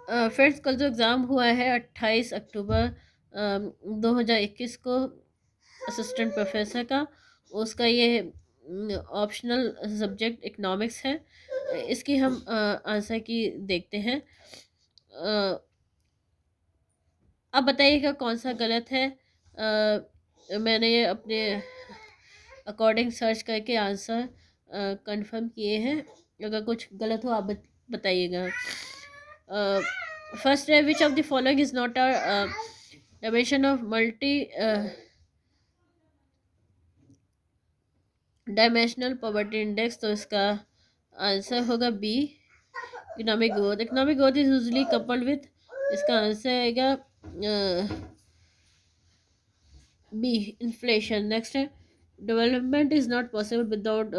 Friends, कल जो exam हुआ है 28 अक्टूबर 2021 को असिस्टेंट प्रोफेसर का, उसका ये ऑप्शनल सब्जेक्ट इकोनॉमिक्स है। इसकी हम आंसर की देखते हैं। अ, अब बताइएगा कौन सा गलत है। मैंने ये अपने अकॉर्डिंग सर्च करके आंसर कंफर्म किए हैं। अगर कुछ गलत हो आप बताइएगा। फर्स्ट है, which of the following is not a dimension of multi dimensional poverty index. तो इसका आंसर होगा B, economic growth. Economic growth is usually coupled with, इसका आंसर आएगा बी, इन्फ्लेशन। नेक्स्ट है, development is not possible without,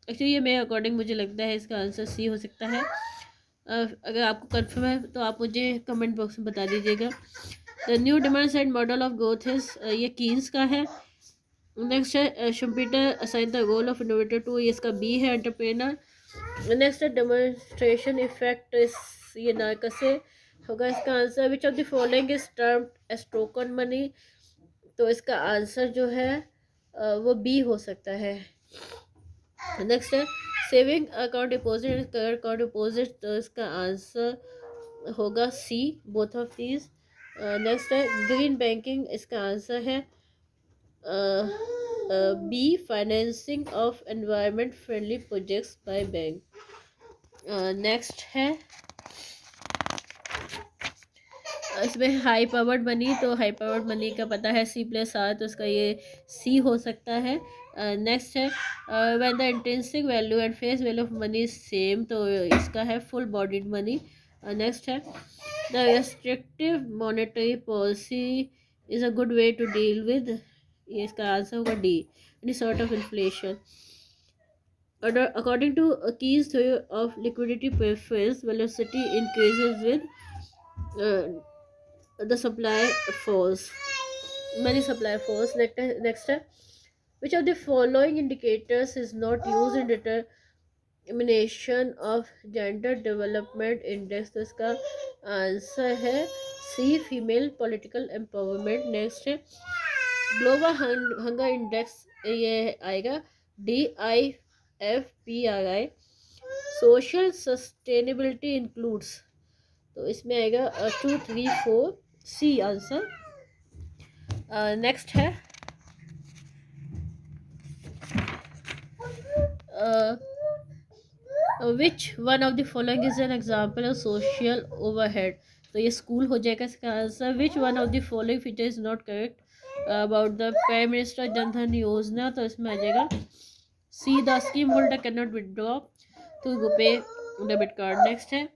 actually ये मेरे according मुझे लगता है इसका आंसर सी हो सकता है। अगर आपको कंफर्म है तो आप मुझे कमेंट बॉक्स में बता दीजिएगा। The new demand side model of growth is, ये कीन्स का है। नेक्स्ट है, Schumpeter assign the goal of innovator to, ये इसका बी है, एंटरप्रेनर। नेक्स्ट है, डेमोन्स्ट्रेशन इफेक्ट, इस ये नायका से होगा इसका answer. Which of the following is termed as token money, तो इसका आंसर जो है वो बी हो सकता है। नेक्स्ट है, saving account deposit and current account deposit, तो इसका आंसर होगा C, both of these. Next है, ग्रीन बैंकिंग, इसका आंसर है B, financing of environment friendly projects by bank. Next है, इसमें हाई पावर्ड मनी, तो हाई पावर्ड मनी का पता है C+R, तो इसका ये सी हो सकता है। नेक्स्ट है, when the intrinsic value and face value of money same, तो इसका है फुल बॉडीड मनी। नेक्स्ट है, the restrictive monetary policy is a good way to deal with, ये इसका आंसर होगा D, any sort of inflation. According to Keynes theory of liquidity preference, velocity increases with the supply falls. Many supply falls. Next है, which of the following indicators is not used in determination of gender development index, तो इसका answer है सी, female political empowerment. Next है, global hunger index, ये आएगा DIFPRI। Social sustainability includes, तो इसमें आएगा 2, 3, 4 सी आंसर। नेक्स्ट है, which one of the following is an example of social overhead, तो ये स्कूल हो जाएगा इसका answer. Which one of the following feature is not correct about the prime minister Jan Dhan Yojana, तो इसमें आ जाएगा C, the scheme holder can not withdraw to RuPay debit card. Next है,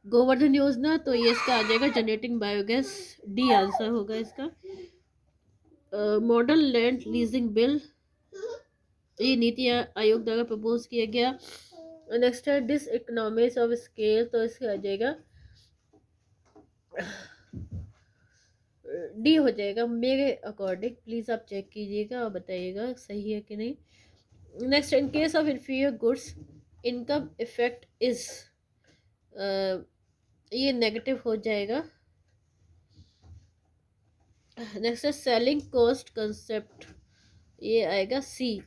गोवर्धन योजना, तो ये इसका आ जाएगा जनरेटिंग बायोगैस, डी आंसर होगा इसका। मॉडल लैंड लीजिंग बिल, ये नीति आयोग द्वारा प्रपोज किया गया। नेक्स्ट है, डिस इकोनॉमिक्स ऑफ स्केल, तो इससे आ जाएगा डी हो जाएगा मेरे अकॉर्डिंग। प्लीज़ आप चेक कीजिएगा और बताइएगा सही है कि नहीं। Next, in case of inferior goods income effect is, ये नेगेटिव हो जाएगा। नेक्स्ट है, सेलिंग कॉस्ट कंसेप्ट, ये आएगा सी,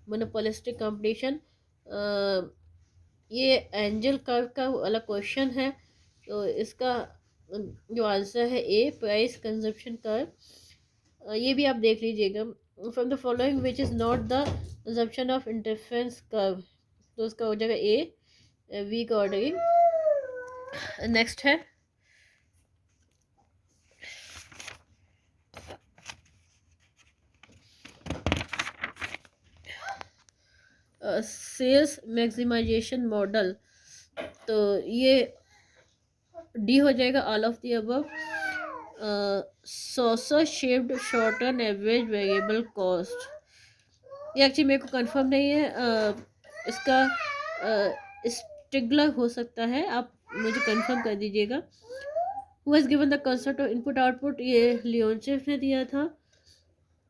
मोनोपोलिस्टिक कंपटीशन। ये एंजल कर्व का वाला क्वेश्चन है, तो इसका जो आंसर है ए, प्राइस कंजप्शन कर्व। ये भी आप देख लीजिएगा। From the following which is not the consumption of interference curve, तो उसका हो जाएगा ए, वीक ऑर्डरिंग। नेक्स्ट है, सेल्स मैक्सिमाइजेशन मॉडल, तो ये डी हो जाएगा, all of the above. Saucer shaped shorten average variable cost, ये एक्चुअली मेरे को कंफर्म नहीं है। इसका स्टिगलर हो सकता है, आप मुझे कंफर्म कर दीजिएगा। Who has given the concept of input output, ये लियोनचेफ ने दिया था।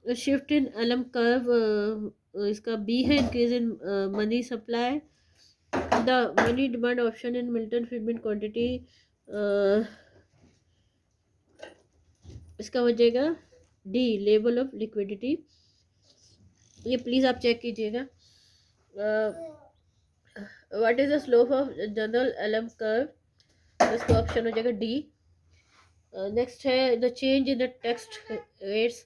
शिफ्ट इन एलम कर्व, इसका बी है, increase in money supply. The money demand option in Milton Friedman quantity इसका हो जाएगा डी, लेवल ऑफ लिक्विडिटी। ये प्लीज़ आप चेक कीजिएगा। What is the slope of general LM curve, इसका option हो जाएगा डी। नेक्स्ट है the change in the text rates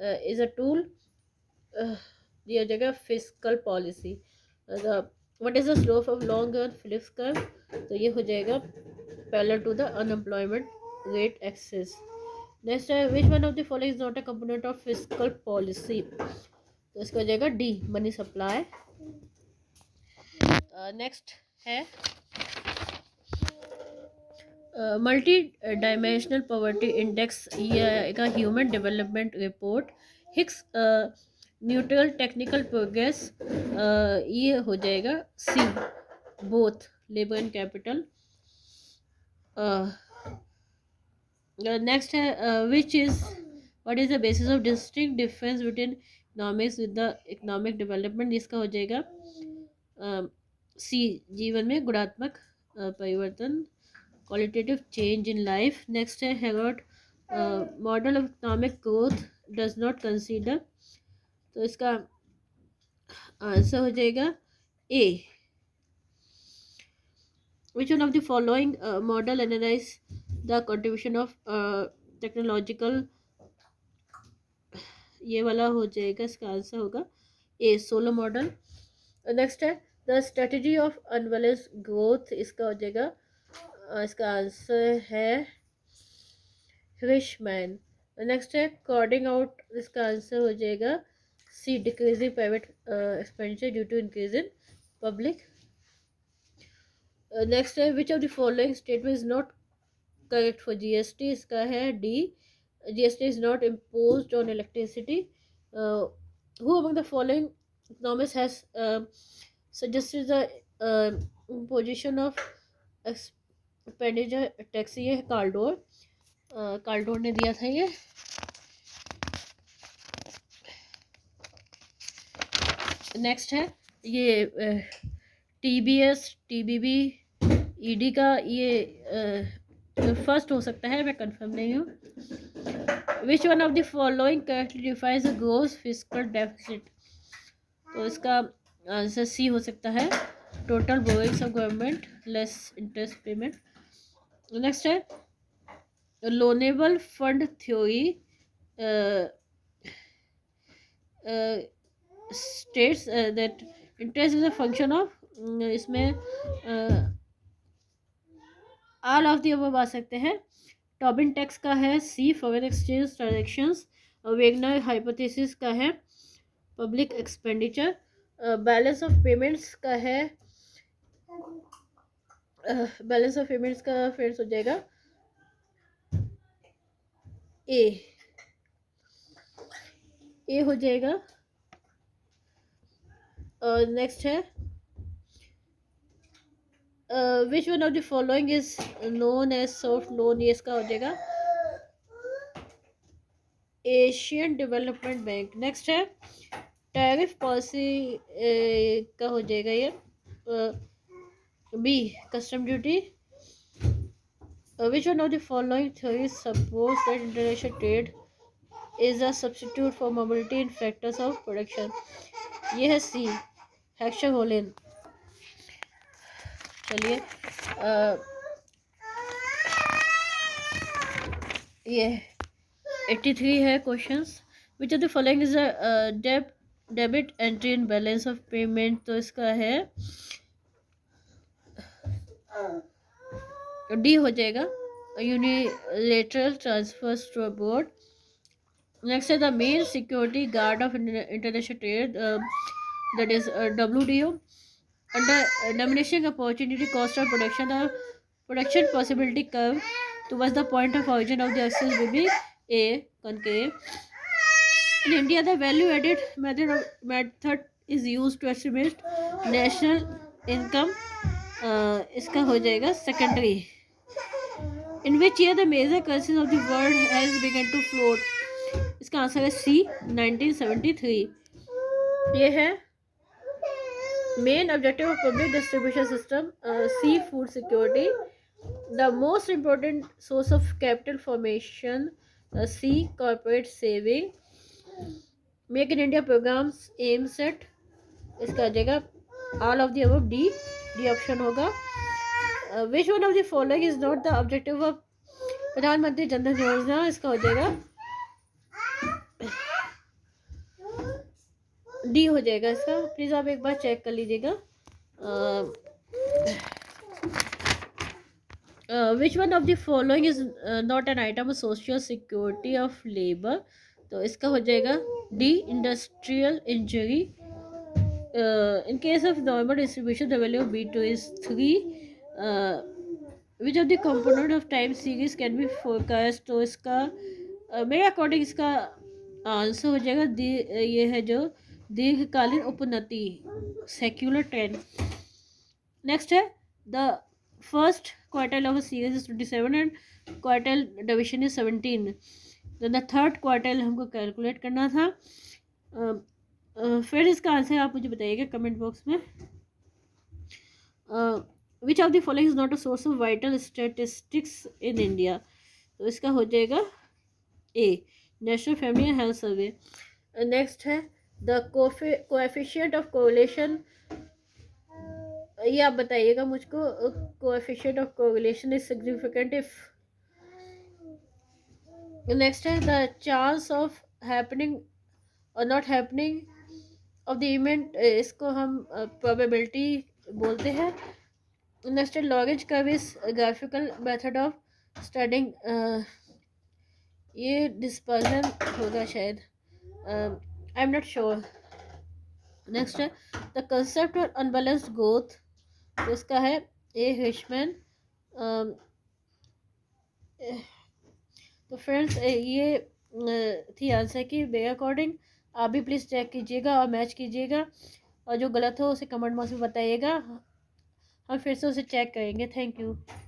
is a tool, दिया जाएगा fiscal policy. What is the slope of long run Phillips curve, तो ये हो जाएगा parallel to the unemployment rate axis. Next है which one of the following is not a component of fiscal policy, तो इसका हो जाएगा डी, मनी सप्लाई। नेक्स्ट है मल्टी डायमेंशनल पॉवर्टी इंडेक्स, ये आएगा human development report. Hicks neutral technical progress, ये हो जाएगा C, both labour and capital. Next है which is what is the basis of distinct difference between economics with the economic development, इसका हो जाएगा C, जीवन में गुणात्मक परिवर्तन, qualitative change in life. Next है Harrod model of economic growth does not consider, तो इसका आंसर हो जाएगा A. Which one of the following model analyse the contribution of technological, ये वाला हो जाएगा, इसका आंसर होगा ए, सोलो मॉडल। नेक्स्ट है the strategy of unbalance growth, इसका हो जाएगा इसका आंसर है फिशमैन। नेक्स्ट है कॉर्डिंग आउट, इसका आंसर हो जाएगा C, decreasing private expenditure due to increase in public. Next है which of the following statement is not correct for GST, इसका है D, GST is not imposed on electricity. Who among the following economist has suggested the imposition of expenditure tax, ये है कार्डोर, कार्डोर ने दिया था ये। Next है ये टीबीएस, टीबीबी, ईडी का ये फर्स्ट हो सकता है, मैं कंफर्म नहीं हूँ। Which one of the following correctly defines the gross fiscal deficit, तो इसका आंसर सी हो सकता है, total borrowings of government less interest payment. Next है loanable fund theory states that interest is a function of, इसमें all of the above आ सकते हैं। टॉबिन टैक्स का है C, foreign exchange transactions. Wagner hypothesis का है public expenditure. Balance of payments का है बैलेंस ऑफ पेमेंट्स का फ्रेंड्स हो जाएगा ए हो जाएगा। नेक्स्ट है which one of the following is known as soft loan, ये इसका हो जाएगा एशियन डेवलपमेंट बैंक। नेक्स्ट है टैरिफ पॉलिसी का हो जाएगा ये B, custom duty. Which one of the following theories suppose that international trade is a substitute for mobility in factors of production, ये है सी, हेक्शन होलेन। चलिए ये 83 है questions. Which of the following is a debit entry in balance of payment, तो इसका है D हो जाएगा, unilateral transfers to abroad. Next है the main security guard of international trade, that is WTO। Under diminishing opportunity cost of production, the production possibility curve towards the point of origin of the axis will be a concave. In India, the value added method is used to estimate national income. इसका हो जाएगा secondary. In which year the major currencies of the world has begun to float? इसका answer है C, 1973। ये है main objective of public distribution system, C, food security. The most important source of capital formation, C. Corporate saving. Make in India programs aims at, इसका आ जाएगा all of the above, D option होगा. Which one of the following is not the objective of Pradhan Mantri Jan Dhan योजना, इसका हो जाएगा D हो जाएगा इसका. प्लीज़ आप एक बार चेक कर लीजिएगा. विच one of the following is not an item of social security of labour, तो इसका हो जाएगा D industrial injury. In case of normal distribution, the value of B2 is 3. Which of the component of time series can be forecast, तो इसका मेरे according इसका answer हो जाएगा ये है जो दीर्घकालीन उपनति, सेक्युलर ट्रेंड. नेक्स्ट है the first quartile of a series is 27 and quartile division is 17. The third quartile हमको कैलकुलेट करना था. फिर इसका आंसर आप मुझे बताइएगा कमेंट बॉक्स में. Which of the following is not a source of vital statistics in India, तो इसका हो जाएगा A national family health survey. Next है द कोएफिशिएंट ऑफ कोरिलेशन, ये आप बताइएगा मुझको. Coefficient of correlation is significant if. Next है द चांस ऑफ हैपनिंग और not happening of the event, इसको हम प्रोबेबिलिटी बोलते हैं. नेक्स्ट है Lorenz curve is graphical method of studying, ये डिस्पर्जन होगा शायद, I am not sure. Next है the concept of unbalanced growth, तो इसका है ए हिशमैन. तो फ्रेंड्स ये थी आंसर की. मेरे अकॉर्डिंग आप भी प्लीज़ चेक कीजिएगा और मैच कीजिएगा, और जो गलत हो उसे कमेंट बॉक्स में बताइएगा. हम फिर से उसे चेक करेंगे. Thank you.